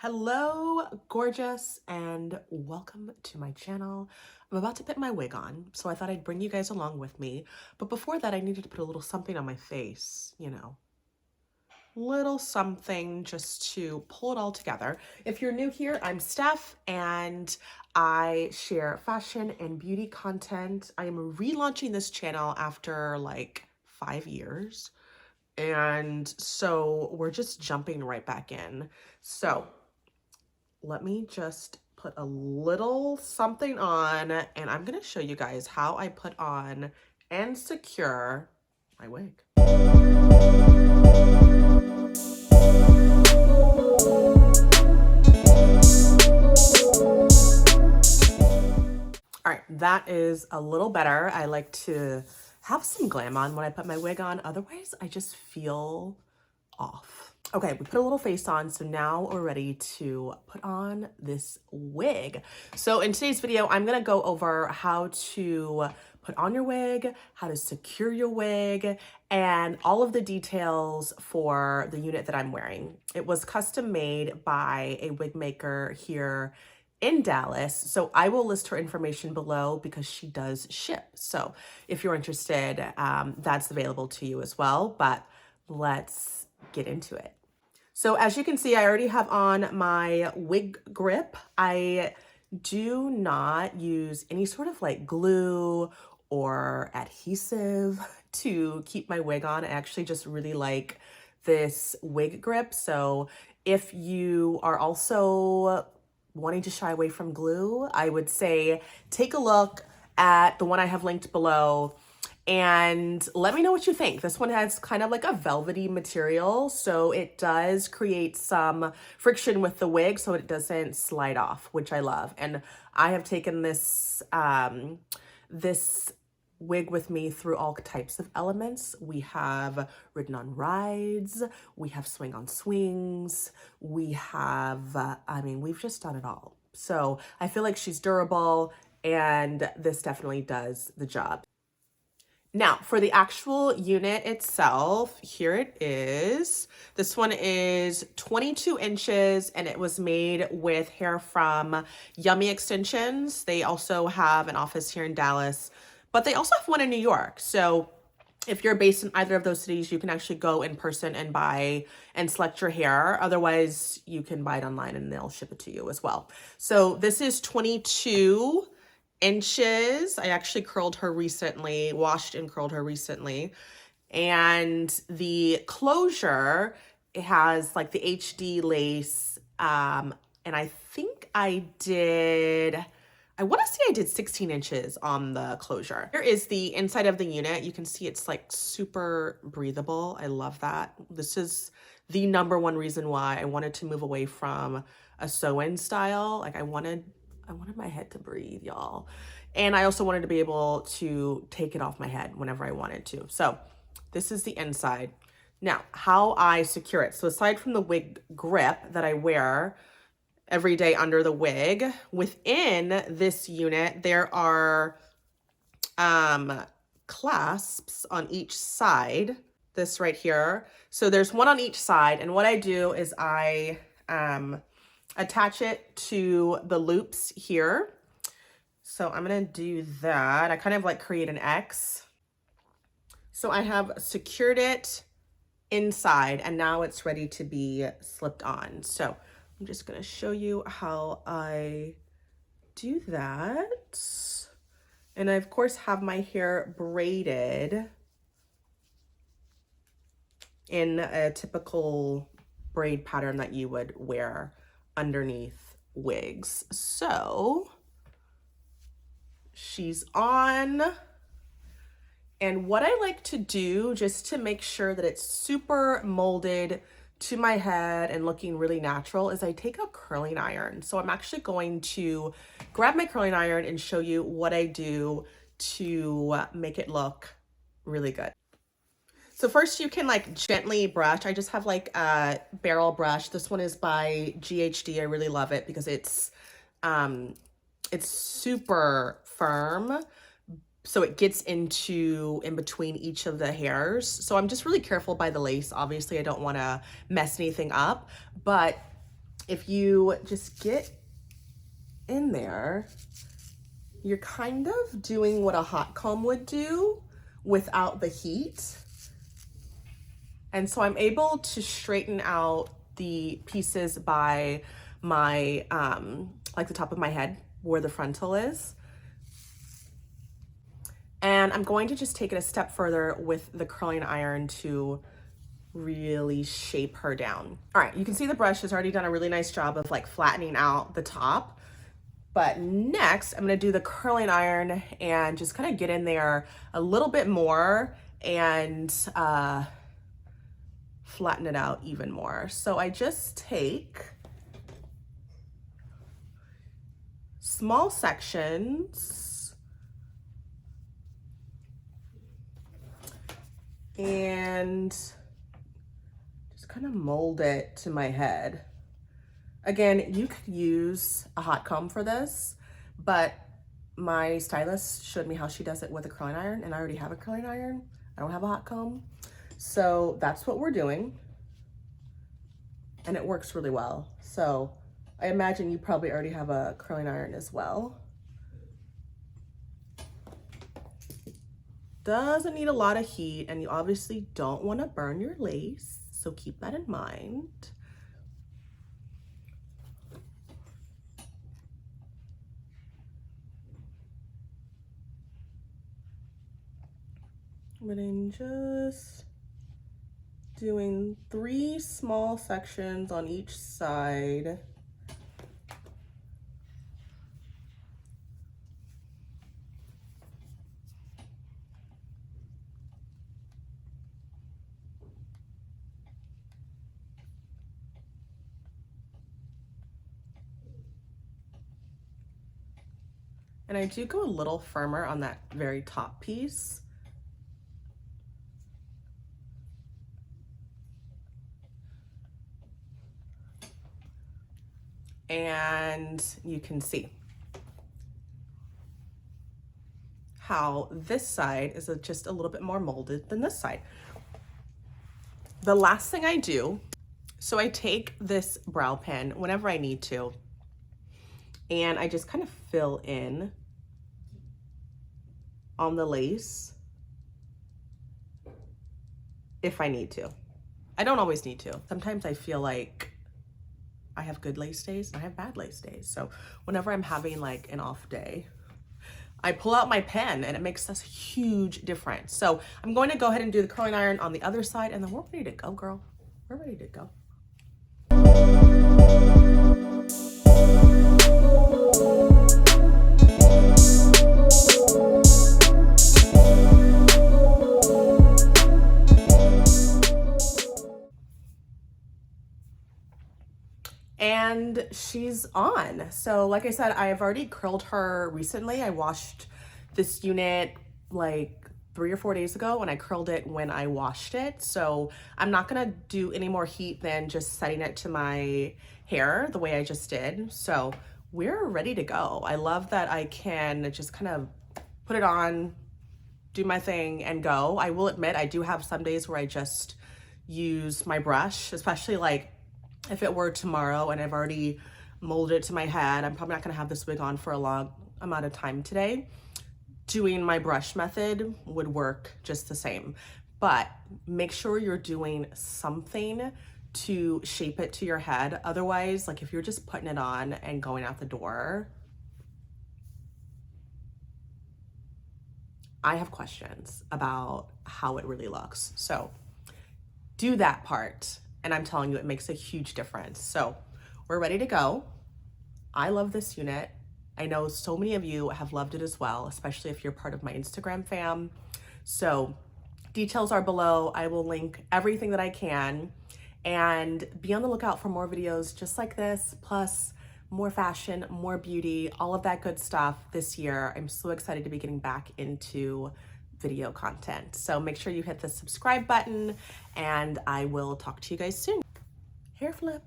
Hello, gorgeous, and welcome to my channel. I'm about to put my wig on, so I thought I'd bring you guys along with me. But before that, I needed to put a little something on my face, little something just to pull it all together. If you're new here, I'm Steph, and I share fashion and beauty content. I am relaunching this channel after like 5 years. And so we're just jumping right back in. So let me just put a little something on, and I'm going to show you guys how I put on and secure my wig. All right, that is a little better. I like to have some glam on when I put my wig on. Otherwise, I just feel off. Okay, we put a little face on, so now we're ready to put on this wig. So in today's video, I'm gonna go over how to put on your wig, how to secure your wig, and all of the details for the unit that I'm wearing. It was custom made by a wig maker here in Dallas, so I will list her information below because she does ship. So if you're interested, that's available to you as well, but let's get into it. So as you can see, I already have on my wig grip. I do not use any sort of like glue or adhesive to keep my wig on. I actually just really like this wig grip. So if you are also wanting to shy away from glue, I would say take a look at the one I have linked below and let me know what you think. This one has kind of like a velvety material, so it does create some friction with the wig so it doesn't slide off, which I love. And I have taken this this wig with me through all types of elements. We have ridden on rides, we have swing on swings, we have, we've just done it all. So I feel like she's durable, and this definitely does the job. Now, for the actual unit itself, here it is. This one is 22 inches, and it was made with hair from Yummy Extensions. They also have an office here in Dallas, but they also have one in New York. So if you're based in either of those cities, you can actually go in person and buy and select your hair. Otherwise, you can buy it online and they'll ship it to you as well. So this is 22 inches. I actually curled her recently, washed and curled her recently. And the closure, it has like the HD lace. And I think I want to say I did 16 inches on the closure. Here is the inside of the unit. You can see it's like super breathable. I love that. This is the #1 reason why I wanted to move away from a sew-in style. Like I wanted my head to breathe, y'all. And I also wanted to be able to take it off my head whenever I wanted to. So this is the inside. Now, how I secure it. So aside from the wig grip that I wear every day under the wig, within this unit, there are clasps on each side, this right here. So there's one on each side. And what I do is I attach it to the loops here. So I'm gonna do that. I kind of like create an X. So I have secured it inside, and now it's ready to be slipped on. So I'm just gonna show you how I do that. And I of course have my hair braided in a typical braid pattern that you would wear underneath wigs. So she's on. And what I like to do, just to make sure that it's super molded to my head and looking really natural, is I take a curling iron. So I'm actually going to grab my curling iron and show you what I do to make it look really good. So first you can like gently brush. I just have like a barrel brush. This one is by GHD. I really love it because it's super firm. So it gets in between each of the hairs. So I'm just really careful by the lace. Obviously I don't want to mess anything up, but if you just get in there, you're kind of doing what a hot comb would do without the heat. And so I'm able to straighten out the pieces by my, like the top of my head where the frontal is. And I'm going to just take it a step further with the curling iron to really shape her down. All right, you can see the brush has already done a really nice job of like flattening out the top. But next, I'm gonna do the curling iron and just kind of get in there a little bit more and flatten it out even more. So I just take small sections and just kind of mold it to my head. Again, you could use a hot comb for this, but my stylist showed me how she does it with a curling iron, and I already have a curling iron. I don't have a hot comb. So that's what we're doing, and it works really well. So I imagine you probably already have a curling iron as well. Doesn't need a lot of heat, and you obviously don't want to burn your lace, so keep that in mind. But I'm just doing 3 small sections on each side. And I do go a little firmer on that very top piece. And you can see how this side is just a little bit more molded than this side. The last thing I do, so I take this brow pen whenever I need to, and I just kind of fill in on the lace if I need to. I don't always need to. Sometimes I feel like I have good lace days and I have bad lace days. So whenever I'm having like an off day, I pull out my pen and it makes a huge difference. So I'm going to go ahead and do the curling iron on the other side, and then we're ready to go, girl. We're ready to go. And she's on. So like I said, I have already curled her recently. I washed this unit like 3 or 4 days ago, and I curled it when I washed it. So I'm not gonna do any more heat than just setting it to my hair the way I just did. So we're ready to go. I love that I can just kind of put it on, do my thing, and go. I will admit, I do have some days where I just use my brush, especially like if it were tomorrow and I've already molded it to my head. I'm probably not gonna have this wig on for a long amount of time today. Doing my brush method would work just the same, but make sure you're doing something to shape it to your head. Otherwise, like if you're just putting it on and going out the door, I have questions about how it really looks. So do that part. And I'm telling you, it makes a huge difference. So we're ready to go. I love this unit. I know so many of you have loved it as well, especially if you're part of my Instagram fam. So details are below. I will link everything that I can, and be on the lookout for more videos just like this, plus more fashion, more beauty, all of that good stuff this year. I'm so excited to be getting back into video content. So make sure you hit the subscribe button, and I will talk to you guys soon. Hair flip.